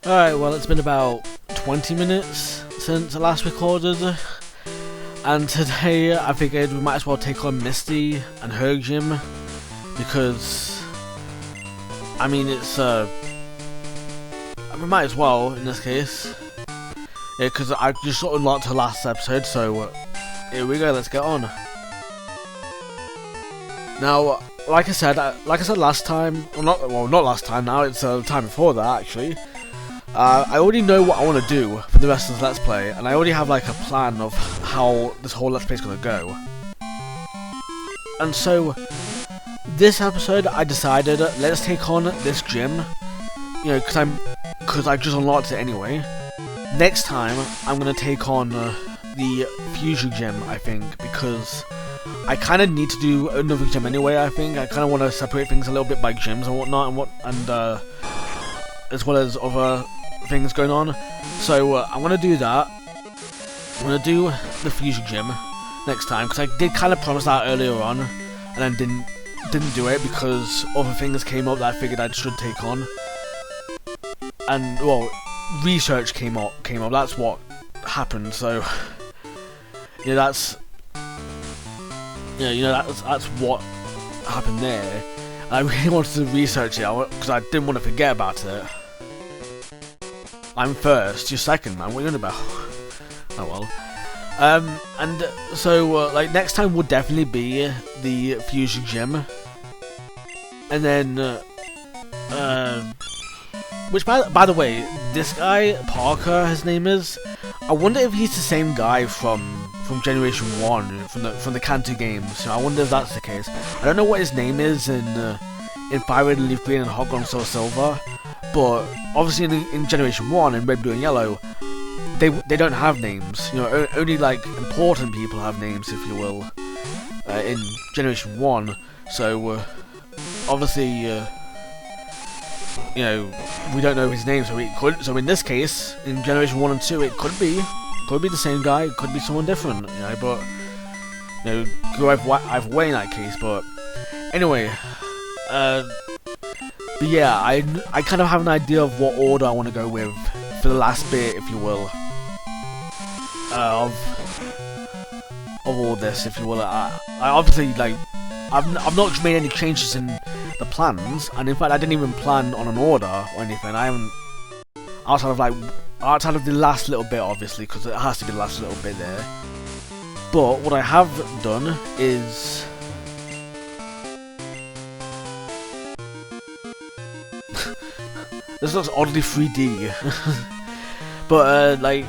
Alright, well, it's been about 20 minutes since I last recorded, and today I figured we might as well take on Misty and her gym, because, I mean, it's, we might as well, in this case, yeah, because I just unlocked her last episode, so here we go, let's get on. Now, like I said last time, not last time now, it's the time before that, actually. I already know what I want to do for the rest of the Let's Play, and I already have like a plan of how this whole Let's Play is going to go. And so, this episode I decided, let's take on this gym, you know, because I just unlocked it anyway. Next time, I'm going to take on the Fusion Gym, I think, because I kind of need to do another gym anyway, I think. I kind of want to separate things a little bit by gyms and whatnot, and as well as other things going on. So I'm going to do that. I'm going to do the Fusion Gym next time, because I did kind of promise that earlier on, and then didn't do it because other things came up that I figured I should take on. And, well, research came up, that's what happened, so yeah, that's what happened there. And I really wanted to research it because I didn't want to forget about it. I'm first, you're second, man. What are you on about? Oh well. And so like next time will definitely be the Fusion Gym, and then which by the way, this guy Parker, his name is. I wonder if he's the same guy from Generation 1, from the Kanto games. So I wonder if that's the case. I don't know what his name is in Fire Red and Leaf Green and Hot Gold and Soul Silver, but obviously in Generation 1, in Red, Blue and Yellow, they don't have names. You know, only like important people have names, if you will, in Generation 1. So obviously, you know, we don't know his name, so it could. So in this case, in Generation 1 and 2, it could be the same guy, it could be someone different, you know, but, you know, go either way in that case. But anyway, but yeah, I kind of have an idea of what order I want to go with for the last bit, if you will, of all this, if you will. I obviously, like, I've not made any changes in the plans, and in fact I didn't even plan on an order or anything. I haven't, outside of the last little bit, obviously, because it has to be the last little bit there. But what I have done is this looks oddly 3D, but like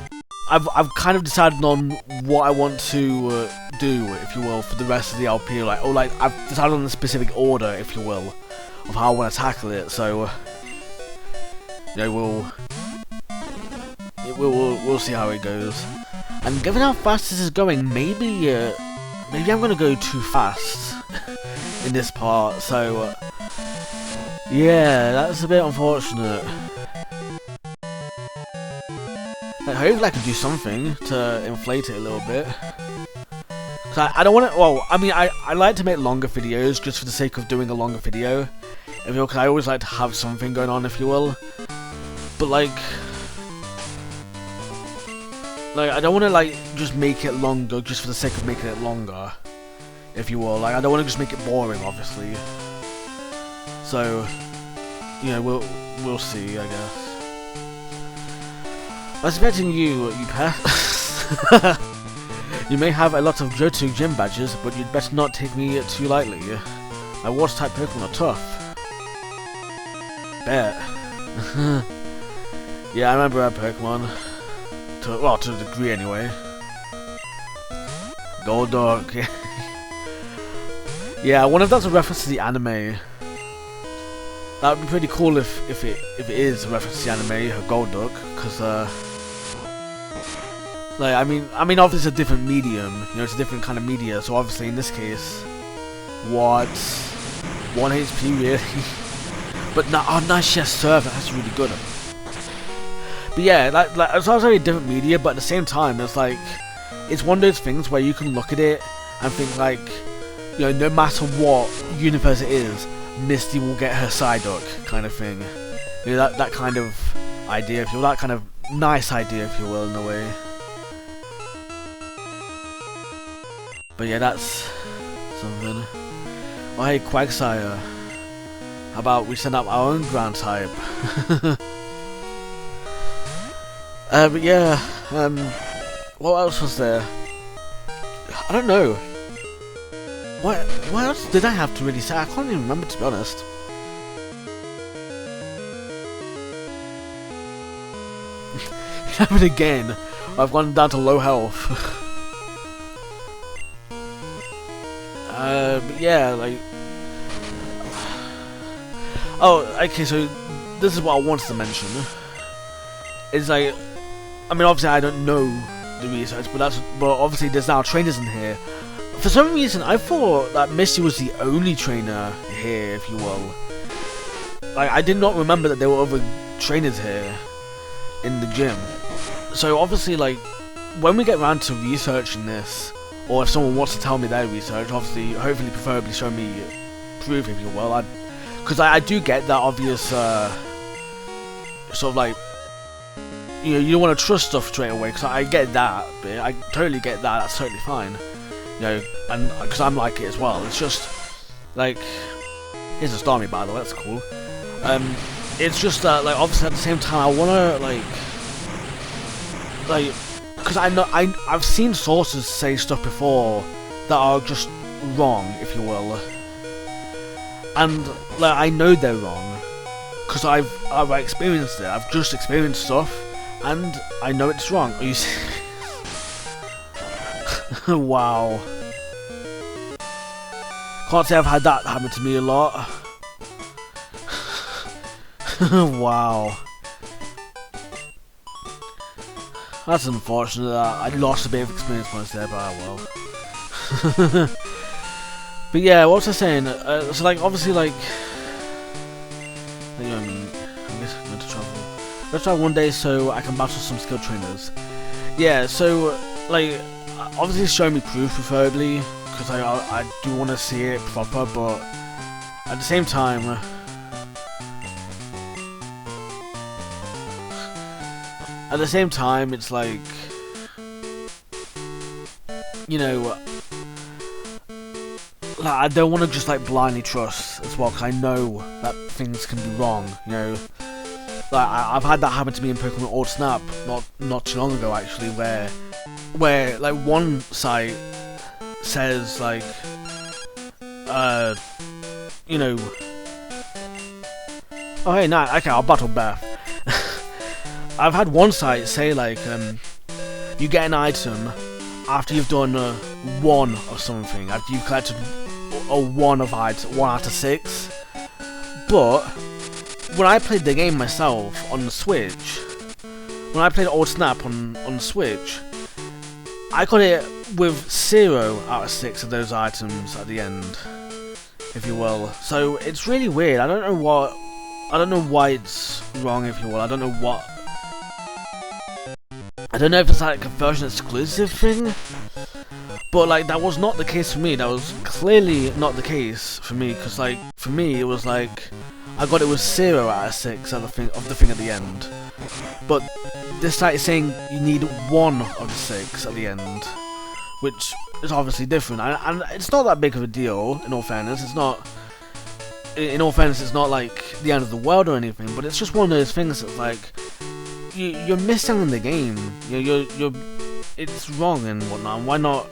I've kind of decided on what I want to do, if you will, for the rest of the LP. Like I've decided on the specific order, if you will, of how I want to tackle it. So you know, we'll see how it goes. And given how fast this is going, maybe I'm gonna go too fast in this part. So yeah, that's a bit unfortunate. Hopefully I can do something to inflate it a little bit. Cause I don't want to. Well, I mean, I like to make longer videos just for the sake of doing a longer video, if you will, because I always like to have something going on, if you will. But like I don't want to like just make it longer just for the sake of making it longer, if you will. Like I don't want to just make it boring, obviously. So you know, we'll see, I guess. I was expecting you Beth. You may have a lot of Johto gym badges, but you'd better not take me too lightly. My water-type Pokemon are tough. Bet. Yeah, I remember that Pokemon. To a degree anyway. Golduck. Yeah, I wonder if that's a reference to the anime. That would be pretty cool if it is a reference to the anime, Golduck, because like I mean obviously it's a different medium, you know, it's a different kind of media, so obviously in this case, what, 1 HP really? But no, oh nice, yes, server, that's really good. But yeah, like it's also a different media, but at the same time, it's like, it's one of those things where you can look at it and think like, you know, no matter what universe it is, Misty will get her Psyduck, kind of thing. You know, that kind of idea, if you will, that kind of nice idea, if you will, in a way. But yeah, that's something. Oh hey, Quagsire. How about we send up our own ground type? But yeah, what else was there? I don't know. What else did I have to really say? I can't even remember, to be honest. Happened again. I've gone down to low health. But yeah, like. Oh, okay. So this is what I wanted to mention. It's like, I mean, obviously I don't know the research, but obviously there's now trainers in here. For some reason, I thought that Misty was the only trainer here, if you will. Like, I did not remember that there were other trainers here in the gym. So obviously, like, when we get around to researching this, or if someone wants to tell me their research, obviously, hopefully, preferably show me proof, if you will. Because I do get that obvious, sort of like, you know, you don't want to trust stuff straight away. Because I get that bit, I totally get that. That's totally fine. You know, and because I'm like it as well. It's just like, here's a Starmie, by the way. That's cool. It's just that, like, obviously at the same time, I wanna like, because I know I've seen sources say stuff before that are just wrong, if you will, and like I know they're wrong because I've experienced it. I've just experienced stuff, and I know it's wrong. Are you serious? Wow. Can't say I've had that happen to me a lot. Wow. That's unfortunate that I lost a bit of experience points there, but oh well. But yeah, what was I saying? So like, obviously, like, I guess I'm going to travel. Let's try one day so I can battle some skilled trainers. Yeah, so like, obviously show me proof preferably, because I do want to see it proper, but at the same time, it's like, you know, like, I don't want to just like blindly trust as well, because I know that things can be wrong, you know. Like, I've had that happen to me in Pokemon Old Snap not too long ago, actually, where like one site says like, you know, oh hey, nah, okay, I'll battle Beth. I've had one site say like, you get an item after you've done one of something, after you've collected a 1 out of 6. But when I played the game myself on the Switch, when I played Old Snap on the Switch, I got it with 0 out of 6 of those items at the end, if you will. So it's really weird. I don't know why it's wrong, if you will. I don't know if it's like a version exclusive thing, but like that was not the case for me. That was clearly not the case for me, because like for me it was like I got it with 0 out of 6 of the thing at the end. But this site is saying you need 1 of the 6 at the end, which is obviously different, and it's not that big of a deal. In all fairness, it's not. In all fairness, it's not like the end of the world or anything. But it's just one of those things that's like, you're missing in the game. It's wrong and whatnot. Why not?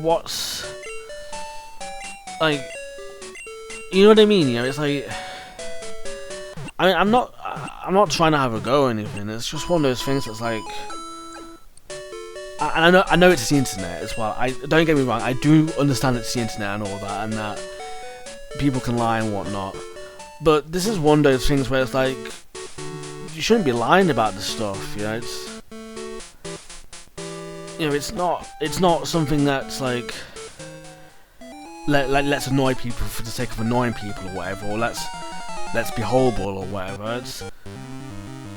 What's like? You know what I mean? You know, it's like, I mean, I'm not trying to have a go or anything. It's just one of those things that's like, and I know it's the internet as well. Don't get me wrong. I do understand it's the internet and all that, and that people can lie and whatnot. But this is one of those things where it's like, you shouldn't be lying about this stuff. You know, it's not something that's like, let's annoy people for the sake of annoying people or whatever, or let's be horrible or whatever.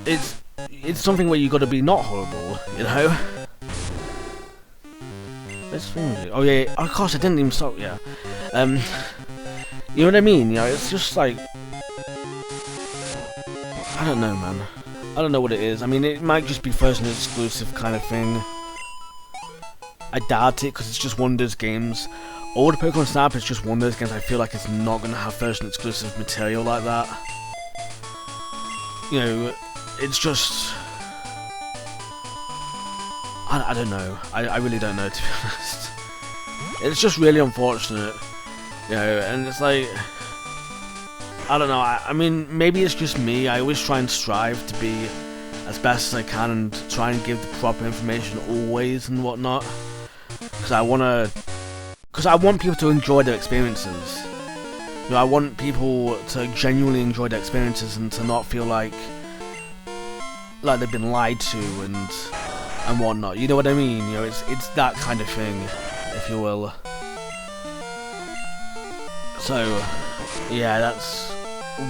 It's something where you got to be not horrible, you know. Let's think. Oh yeah. Of course, I didn't even stop. Yeah. You know what I mean? You know, it's just like, don't know, man. I don't know what it is. I mean, it might just be first and exclusive kind of thing. I doubt it, because it's just one of those games. All the Pokemon Snap is just one of those games I feel like it's not going to have first and exclusive material like that. You know, it's just... I don't know. I really don't know, to be honest. It's just really unfortunate. You know, and it's like... I don't know, I mean, maybe it's just me. I always try and strive to be as best as I can and try and give the proper information always and whatnot. Because I want people to enjoy their experiences. You know, I want people to genuinely enjoy their experiences and to not feel like they've been lied to and whatnot. You know what I mean? You know, it's that kind of thing, if you will. So, yeah, that's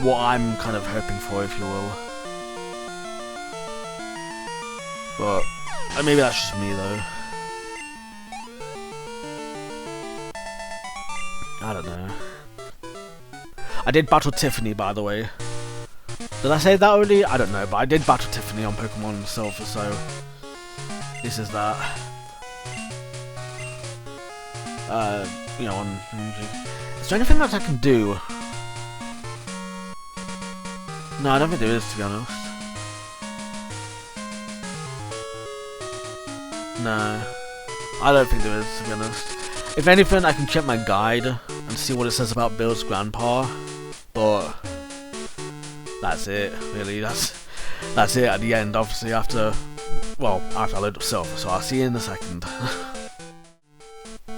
what I'm kind of hoping for, if you will. But maybe that's just me, though. I don't know. I did battle Tiffany, by the way. Did I say that already? I don't know, but I did battle Tiffany on Pokemon Silver, so this is that. You know, on... Is there anything else I can do? No, I don't think there is, to be honest. No, I don't think there is, to be honest. If anything, I can check my guide and see what it says about Bill's grandpa, but that's it, really. That's it at the end, obviously, after I load up Silver, so I'll see you in a second.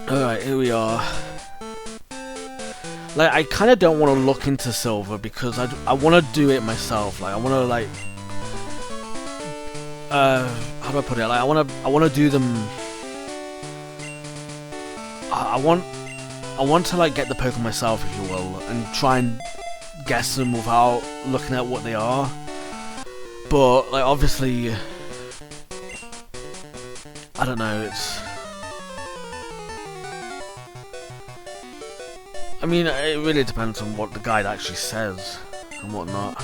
Alright, here we are. Like, I kind of don't want to look into Silver because I want to do it myself. Like, I want to, like, how do I put it? Like, I want to do them. I want to, like, get the Pokemon myself, if you will, and try and guess them without looking at what they are. But, like, obviously, I don't know. I mean, it really depends on what the guide actually says and whatnot.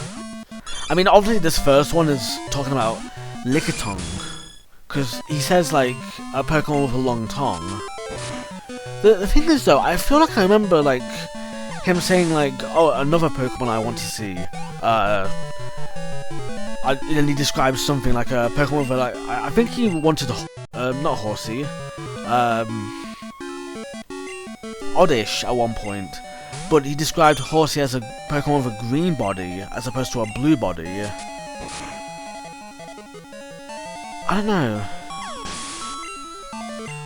I mean, obviously this first one is talking about Lickitung, because he says, like, a Pokemon with a long tongue. The thing is, though, I feel like I remember, like, him saying, like, oh, another Pokemon I want to see. And he describes something like a Pokemon with a, like, I think he wanted not Horsey, Oddish at one point, but he described Horsey as a Pokemon with a green body as opposed to a blue body. I don't know.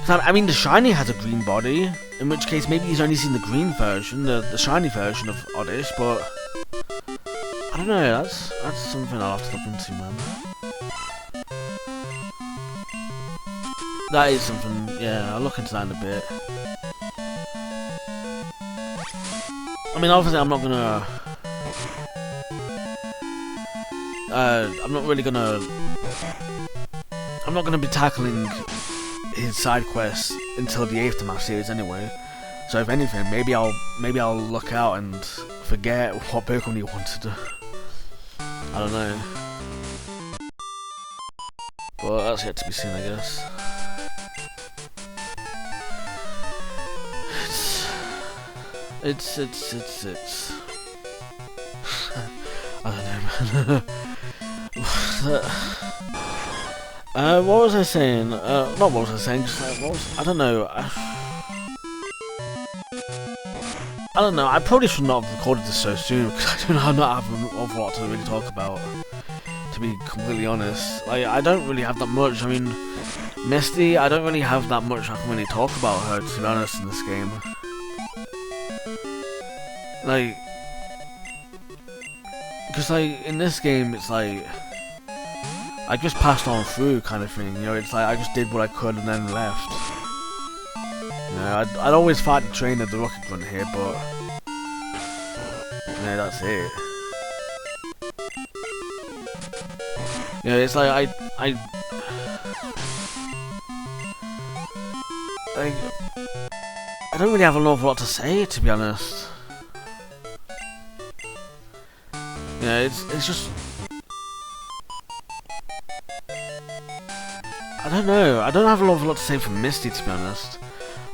I mean, the shiny has a green body, in which case maybe he's only seen the green version, the shiny version of Oddish, but I don't know, that's something I'll have to look into, man. That is something, yeah, I'll look into that in a bit. I mean, obviously I'm not gonna... I'm not gonna be tackling his side quests until the Aftermath series anyway. So if anything, maybe I'll look out and forget what Pokemon he wanted. I don't know. But that's yet to be seen, I guess. It's I don't know, man. What was I saying? Not what was I saying, just like, I don't know. I don't know, I probably should not have recorded this so soon, because I do not have an awful lot to really talk about, to be completely honest. Like, I don't really have that much. I mean, Misty, I don't really have that much I can really talk about her, to be honest, in this game. Like, because, like, in this game, it's like, I just passed on through, kind of thing, you know, it's like, I just did what I could and then left. You know, I'd always fight the train at the rocket run here, but, you know, that's it. You know, it's like, I don't really have an awful lot to say, to be honest. You know, it's just, I don't know. I don't have an awful lot to say for Misty, to be honest.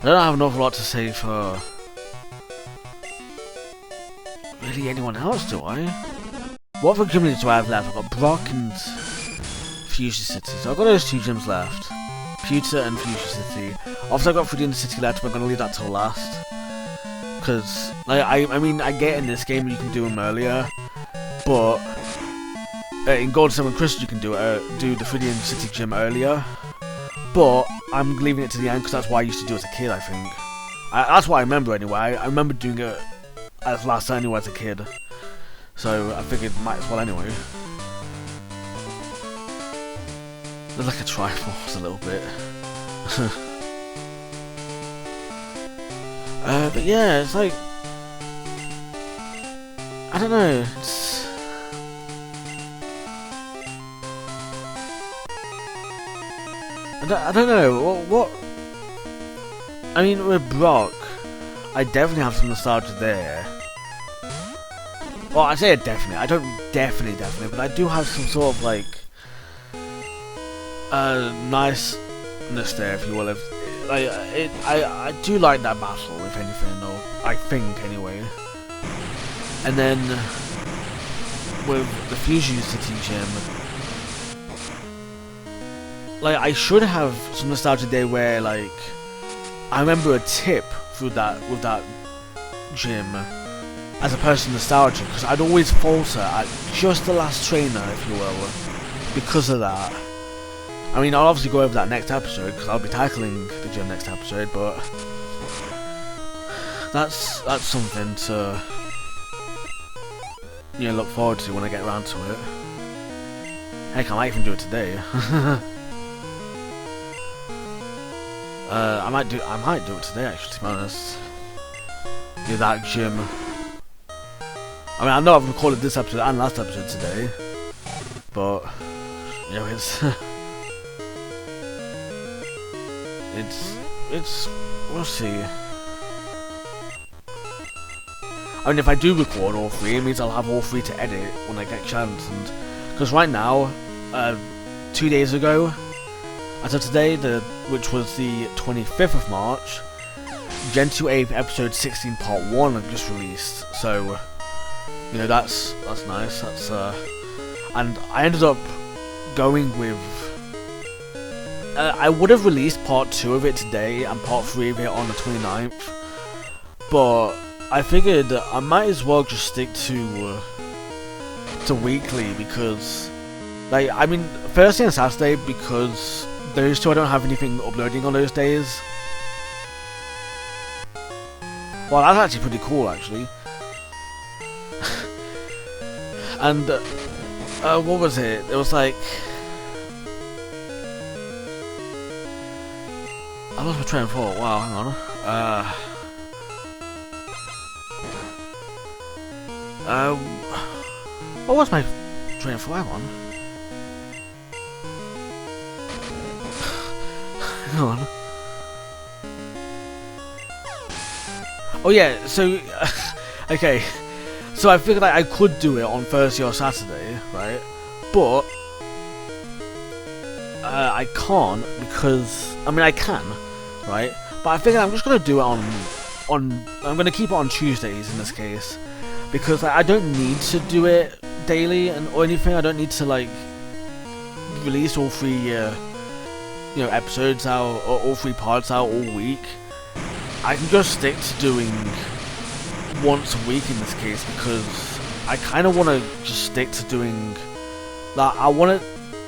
I don't have an awful lot to say for really anyone else, do I? What other gym leaders do I have left? I've got Brock and Fuchsia City. So I've got those two gyms left. Pewter and Fuchsia City. Obviously I've got Cerulean City left, but I'm going to leave that till last. Because, like, I mean, I get in this game you can do them earlier. But in Gold 7 Crystal you can do the Cerulean City gym earlier. But I'm leaving it to the end because that's what I used to do as a kid, I think. That's what I remember anyway. I remember doing it as last anyway as a kid. So I figured might as well anyway. There's like a Triforce a little bit. But yeah, it's like, I don't know, I don't know, what, I mean, with Brock, I definitely have some nostalgia there. Well, I say it definitely, I don't definitely, but I do have some sort of, like, niceness there, if you will. I do like that battle, if anything, or I think, anyway. And then, with the Fuchsia City gym, like, I should have some nostalgia there where, like, I remember a tip through that, with that gym, as a person nostalgia, because I'd always falter at just the last trainer, if you will, because of that. I mean, I'll obviously go over that next episode, because I'll be tackling the gym next episode, but that's something to, you know, look forward to when I get around to it. Heck, I might even do it today. I might do it today, actually, to be honest. Do that gym. I mean, I know I've recorded this episode and last episode today, but, you know, we'll see. I mean, if I do record all three, it means I'll have all three to edit when I get a chance. And because right now, 2 days ago, as of today, which was the 25th of March, Gen 2 AEFE episode 16 part 1 have just released. So, you know, that's nice. That's and I ended up going with. I would have released part 2 of it today and part 3 of it on the 29th, but I figured I might as well just stick to weekly, because, like, I mean, Thursday and Saturday, because those two I don't have anything uploading on those days. Well, that's actually pretty cool, actually. And what was it? It was like, I lost my train of thought. Wow, hang on. What was my train of thought? Hang on. Hang on. Oh yeah, so okay. So I figured I could do it on Thursday or Saturday, right? But I can't, because I mean I can, right? But I figured I'm just gonna do it on I'm gonna keep it on Tuesdays in this case, because I don't need to do it daily or anything. I don't need to, like, release all three you know, episodes out, or all three parts out all week. I can just stick to doing once a week in this case, because I kind of want to just stick to doing that. I want it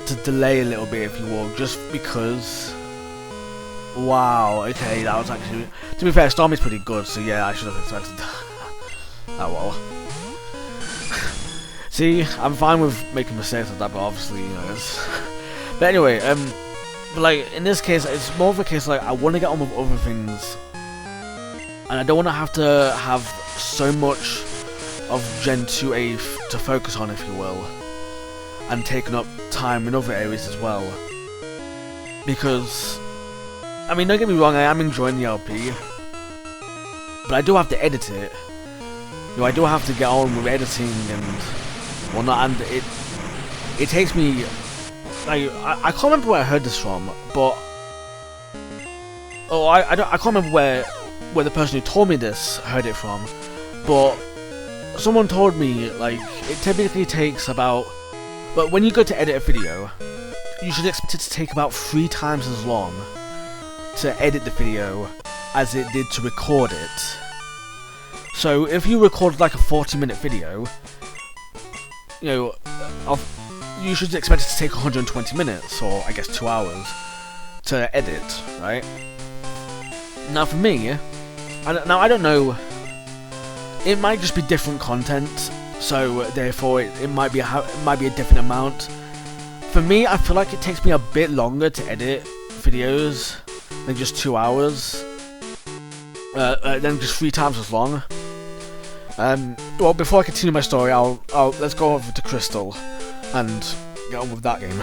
to delay a little bit, if you will, just because. Wow, okay, that was actually, to be fair, Stormy's pretty good, so yeah, I should have expected that. Oh well. See, I'm fine with making mistakes like that, but obviously, you know, it's but anyway, but like, in this case, it's more of a case, like, I want to get on with other things, and I don't want to have so much of Gen 2 AEFE to focus on, if you will, and taking up time in other areas as well. Because, I mean, don't get me wrong, I am enjoying the LP, but I do have to edit it. You know, I do have to get on with editing and whatnot, and it takes me I can't remember where I heard this from, but I can't remember where the person who told me this heard it from, but someone told me like it typically takes about, but when you go to edit a video, you should expect it to take about 3 times as long to edit the video as it did to record it. So if you record like a 40-minute video, you know, you should expect it to take 120 minutes, or I guess 2 hours, to edit, right? Now for me, I don't know, it might just be different content, so therefore it might be a different amount. For me, I feel like it takes me a bit longer to edit videos than just 2 hours, than just 3 times as long. Well, before I continue my story, let's go over to Crystal and get on with that game.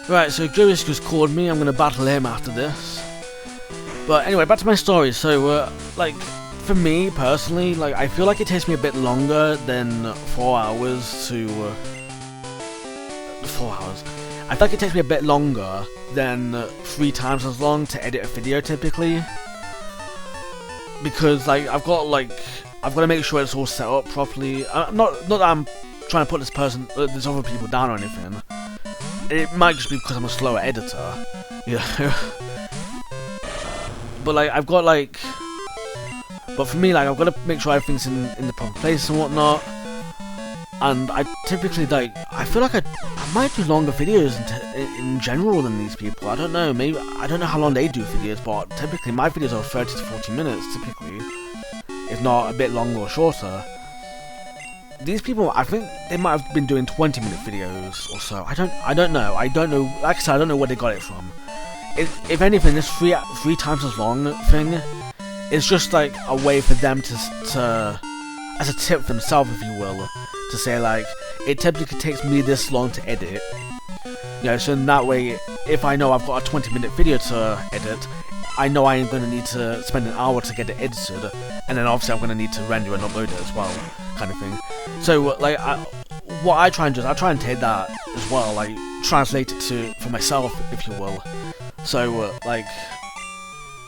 Right, so Joey's just called me. I'm gonna battle him after this. But anyway, back to my story. So, like, for me personally, like, I feel like it takes me a bit longer than 4 hours to 4 hours. I feel like it takes me a bit longer than 3 times as long to edit a video typically, because like I've got to make sure it's all set up properly. Not that I'm trying to put these other people down or anything. It might just be because I'm a slower editor, you know. But like but for me, like, I've got to make sure everything's in the proper place and whatnot. And I typically, like, I feel like I might do longer videos in general than these people. I don't know, maybe, I don't know how long they do videos, but typically my videos are 30 to 40 minutes, typically. If not a bit longer or shorter. These people, I think they might have been doing 20-minute videos or so. I don't know, like I said, I don't know where they got it from. If anything, this three times as long thing is just like a way for them to as a tip for themselves, if you will, to say like, it typically takes me this long to edit. You know, so in that way, if I know I've got a 20-minute video to edit, I know I am going to need to spend an hour to get it edited, and then obviously I'm going to need to render and upload it as well, kind of thing. So like, what I try and do is I try and take that as well, like translate it for myself, if you will. So like,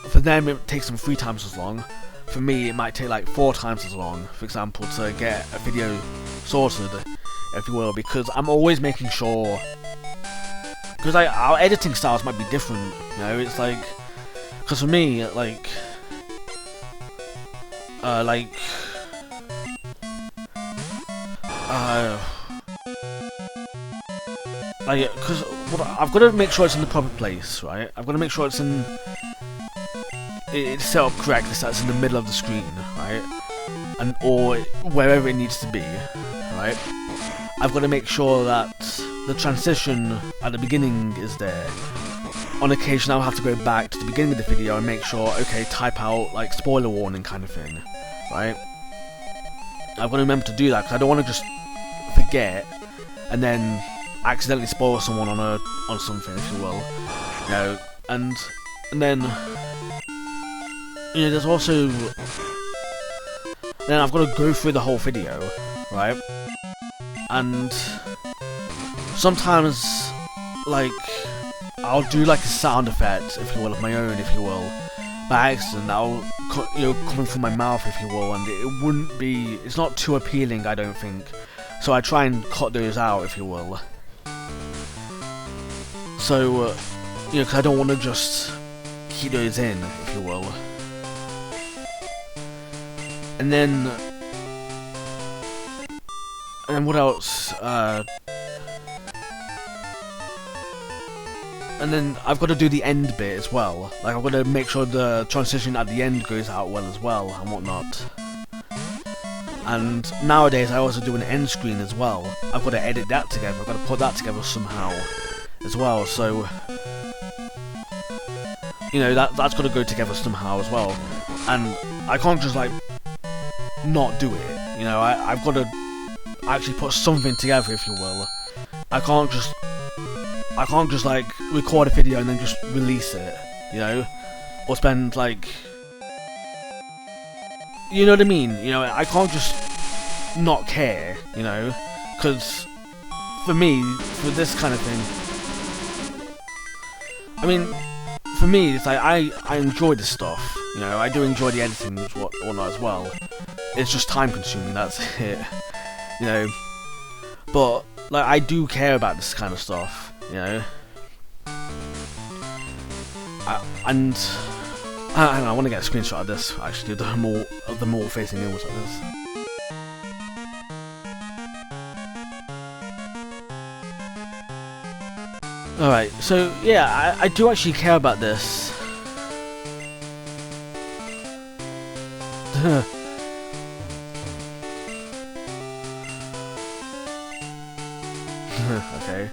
for them it takes them 3 times as long. For me, it might take like 4 times as long, for example, to get a video sorted, if you will, because I'm always making sure, because like, our editing styles might be different, you know, it's like, because for me, like, because I've got to make sure it's in the proper place, right? I've got to make sure it's set up correctly, so it's in the middle of the screen, right? Or wherever it needs to be, right? I've got to make sure that the transition at the beginning is there. On occasion, I'll have to go back to the beginning of the video and make sure, okay, type out like spoiler warning kind of thing, right? I've got to remember to do that because I don't want to just forget and then accidentally spoil someone on something, if you will, you know. And then, you know, there's also, then I've got to go through the whole video, right? And sometimes, like, I'll do like a sound effect, if you will, of my own, if you will, by accident. That'll, you know, coming from my mouth, if you will, and it wouldn't be, it's not too appealing, I don't think. So I try and cut those out, if you will. So, you know, because I don't want to just keep those in, if you will. And then what else? And then I've got to do the end bit as well. Like, I've got to make sure the transition at the end goes out well as well, and whatnot. And nowadays I also do an end screen as well. I've got to edit that together, I've got to put that together somehow as well, so, you know, that's got to go together somehow as well. And I can't just like not do it, you know. I've got to actually put something together, if you will. I can't just like record a video and then just release it, you know, or spend like, you know what I mean, you know, I can't just not care, you know, because for me, for this kind of thing, I mean, for me, it's like, I enjoy this stuff, you know, I do enjoy the editing and whatnot as well. It's just time consuming, that's it, you know, but, like, I do care about this kind of stuff, you know, and, hang on, I want to get a screenshot of this, actually, the more facing inwards like this. Alright, so yeah, I do actually care about this. Okay.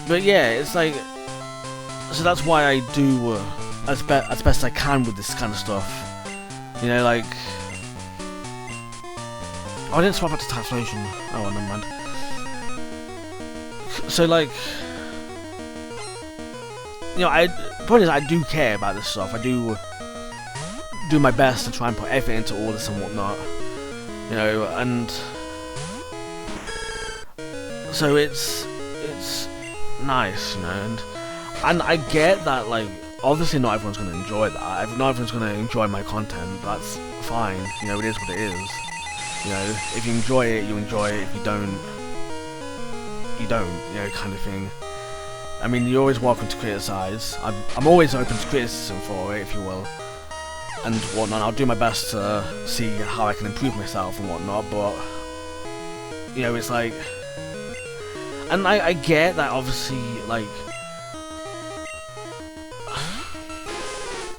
But yeah, it's like, so that's why I do as best I can with this kind of stuff. You know, like, oh, I didn't swap out to Typhlosion. Oh, well, never mind. So, like, you know, the point is, I do care about this stuff. I do my best to try and put effort into all this and whatnot, you know, and so it's nice, you know, and I get that, like, obviously not everyone's going to enjoy that. Not everyone's going to enjoy my content. That's fine, you know, it is what it is. You know, if you enjoy it, you enjoy it. If you don't, you don't, you know, kind of thing. I mean, you're always welcome to criticize. I'm always open to criticism for it, if you will, and whatnot. I'll do my best to see how I can improve myself and whatnot, but, you know, it's like, and I get that, obviously, like,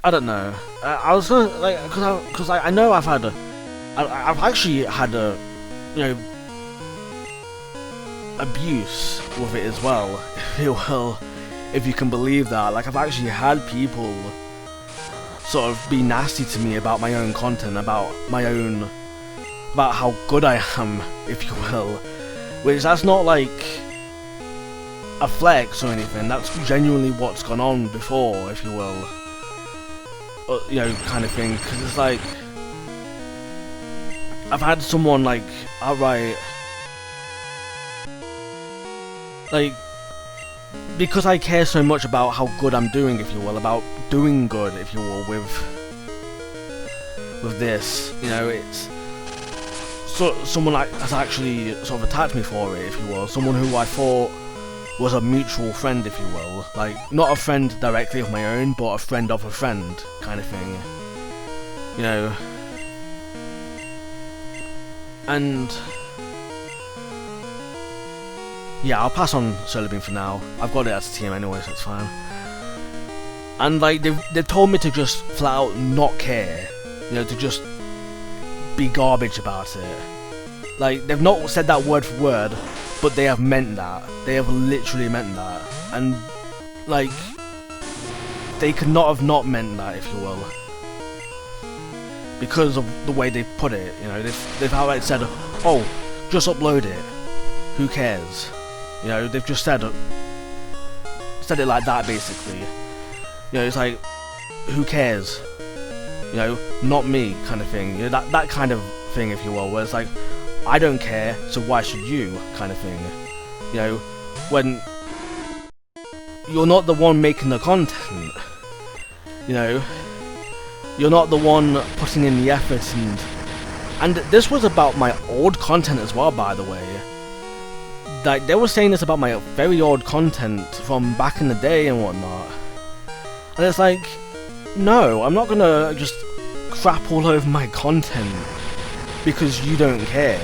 I don't know, I was gonna, like, because I know I've actually had a, you know, abuse with it as well, if you will, if you can believe that. Like, I've actually had people sort of be nasty to me about my own content, about how good I am, if you will, which that's not like a flex or anything, that's genuinely what's gone on before, if you will, you know, kind of thing, because it's like, I've had someone, like, outright, like, because I care so much about how good I'm doing, if you will, about doing good, if you will, with this, you know, it's someone like has actually sort of attacked me for it, if you will, someone who I thought was a mutual friend, if you will, like, not a friend directly of my own, but a friend of a friend, kind of thing, you know, and yeah, I'll pass on Solar Beam for now. I've got it as a team anyway, so it's fine. And, like, they've told me to just flat out not care, you know, to just be garbage about it. Like, they've not said that word for word, but they have meant that. They have literally meant that. And, like, they could not have not meant that, if you will, because of the way they put it. You know, they've outright said, "Oh, just upload it. Who cares?" You know, they've just said it like that, basically. You know, it's like, who cares? You know, not me, kind of thing. You know, that kind of thing, if you will, where it's like, I don't care, so why should you, kind of thing. You know, when you're not the one making the content. You know, you're not the one putting in the effort, and this was about my old content as well, by the way. Like, they were saying this about my very old content from back in the day and whatnot. And it's like, no, I'm not gonna just crap all over my content because you don't care,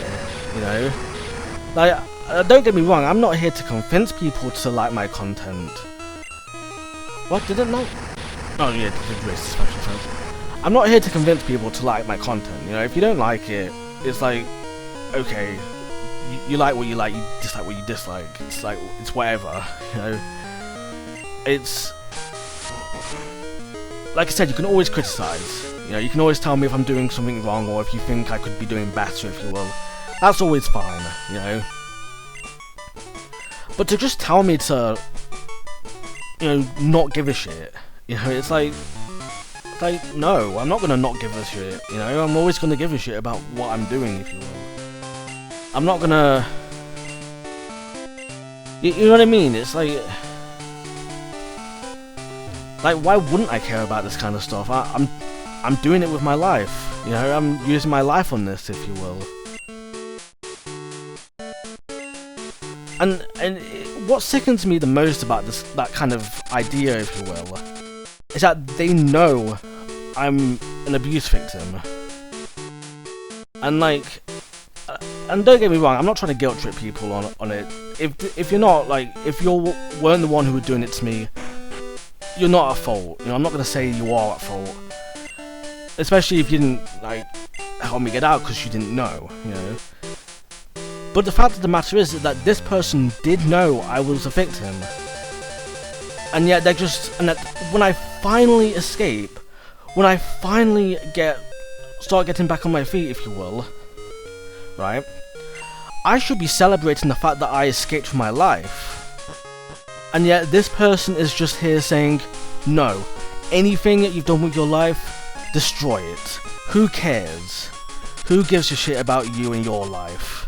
you know? Like, don't get me wrong, I'm not here to convince people to like my content. What, did it not? Oh yeah, it did raise special friends. I'm not here to convince people to like my content, you know? If you don't like it, it's like, okay, you like what you like, you dislike what you dislike. It's like, it's whatever, you know? It's, like I said, you can always criticize. You know, you can always tell me if I'm doing something wrong, or if you think I could be doing better, if you will. That's always fine, you know? But to just tell me to, you know, not give a shit, you know, it's like, no, I'm not gonna not give a shit, you know? I'm always gonna give a shit about what I'm doing, if you will. I'm not gonna... You know what I mean? It's like, why wouldn't I care about this kind of stuff? I'm doing it with my life. You know, I'm using my life on this, if you will. And what sickens me the most about that kind of idea, if you will, is that they know I'm an abuse victim. And like, and don't get me wrong, I'm not trying to guilt trip people on it. If you're not, like, if you weren't the one who were doing it to me, you're not at fault. You know, I'm not gonna say you are at fault, especially if you didn't like help me get out because you didn't know. You know. But the fact of the matter is that this person did know I was a victim, and yet they're just, and that when I finally escape, when I finally start getting back on my feet, if you will, right, I should be celebrating the fact that I escaped from my life, and yet this person is just here saying, no, anything that you've done with your life, destroy it. Who cares? Who gives a shit about you and your life?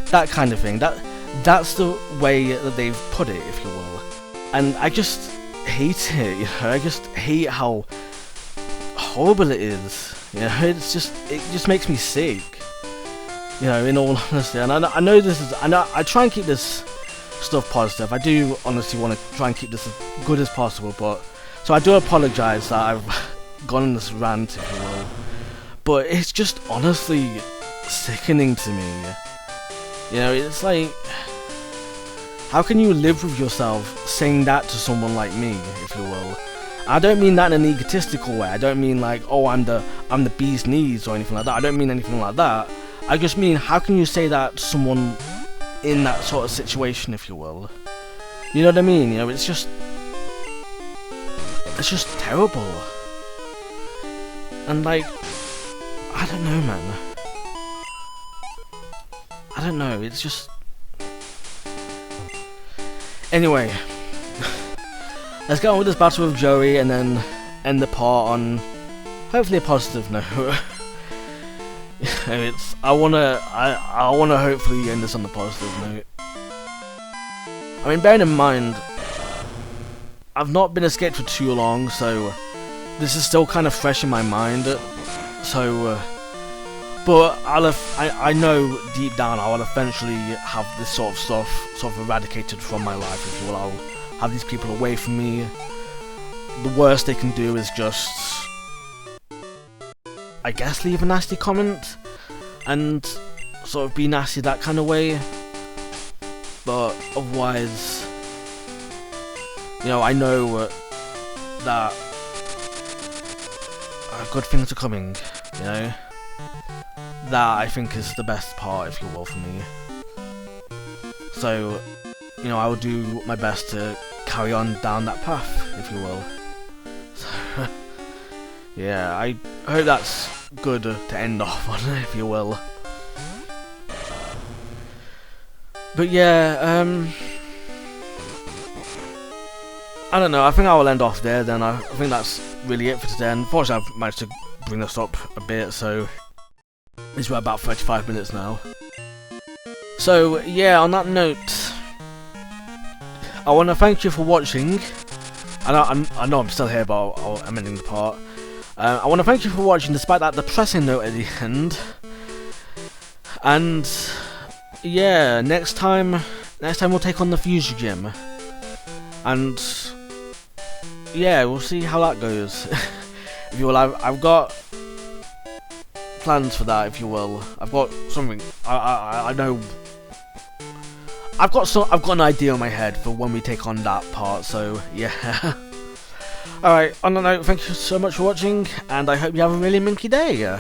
That kind of thing. That's the way that they've put it, if you will. And I just hate it, you know. I just hate how horrible it is. You know, it just makes me sick. You know, in all honesty. And I know this is, I try and keep this stuff positive. I do honestly want to try and keep this as good as possible, but so I do apologise that I've gone on this rant, if you will. But it's just honestly sickening to me. You know, it's like, how can you live with yourself saying that to someone like me, if you will? I don't mean that in an egotistical way. I don't mean like, oh, I'm the bee's knees or anything like that. I don't mean anything like that. I just mean, how can you say that to someone in that sort of situation, if you will? You know what I mean? You know, it's just terrible. And like, I don't know, man. I don't know, it's just... Anyway, let's get on with this battle with Joey and then end the part on hopefully a positive note. I wanna hopefully end this on a positive note. I mean, bearing in mind, I've not been escaped for too long, so this is still kind of fresh in my mind. So, but I know deep down I will eventually have this sort of stuff sort of eradicated from my life, if you will. I'll have these people away from me. The worst they can do is just, I guess, leave a nasty comment and sort of be nasty that kind of way. But otherwise, you know, I know that good things are coming, you know. That I think is the best part, if you will, for me. So, you know, I will do my best to carry on down that path, if you will. So, yeah, I hope that's good to end off on, if you will. But yeah, I don't know, I think I will end off there then. I think that's really it for today. And unfortunately I've managed to bring this up a bit, so it's about 35 minutes now. So yeah, on that note, I want to thank you for watching. I know I'm still here, but I'm ending the part. I want to thank you for watching despite that depressing note at the end. And yeah, next time we'll take on the Fusion Gym. And yeah, we'll see how that goes. If you will, I've got plans for that, if you will. I've got something. I know. I've got an idea in my head for when we take on that part. So yeah. All right. On that note, thank you so much for watching, and I hope you have a really minky day.